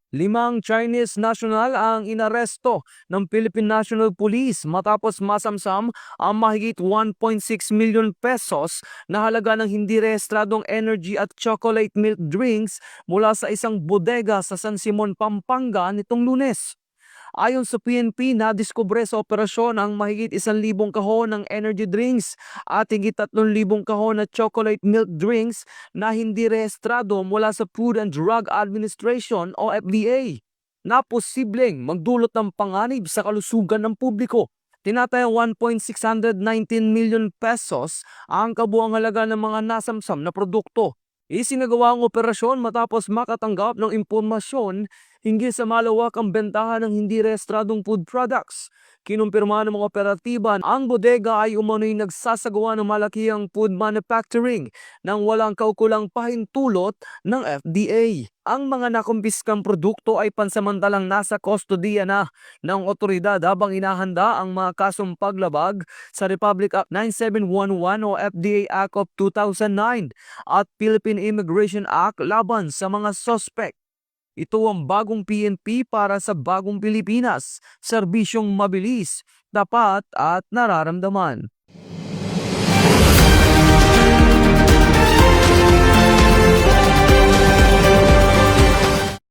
Limang Chinese national ang inaresto ng Philippine National Police matapos masamsam ang mahigit 1.6 million pesos na halaga ng hindi rehistradong energy at chocolate milk drinks mula sa isang bodega sa San Simon, Pampanga nitong Lunes. Ayon sa PNP, nadiskubre sa operasyon ang mahigit 1,000 kahon ng energy drinks at higit 3,000 kahon na chocolate milk drinks na hindi rehistrado mula sa Food and Drug Administration o FDA na posibleng magdulot ng panganib sa kalusugan ng publiko. Tinatayang 1.619 million pesos ang kabuang halaga ng mga nasamsam na produkto. Isinagawa ang operasyon matapos makatanggap ng impormasyon hinggil sa malawakang bentahan ng hindi rehistradong food products. Kinumpirma ng mga operatiba ang bodega ay umano'y nagsasagawa ng malakihang food manufacturing nang walang kaukulang pahintulot ng FDA. Ang mga nakumpiskang produkto ay pansamantalang nasa kustodiya na ng otoridad habang inahanda ang mga kasong paglabag sa Republic Act 9711 o FDA Act of 2009 at Philippine Immigration Act laban sa mga sospek. Ito ang bagong PNP para sa bagong Pilipinas, serbisyong mabilis, tapat at nararamdaman.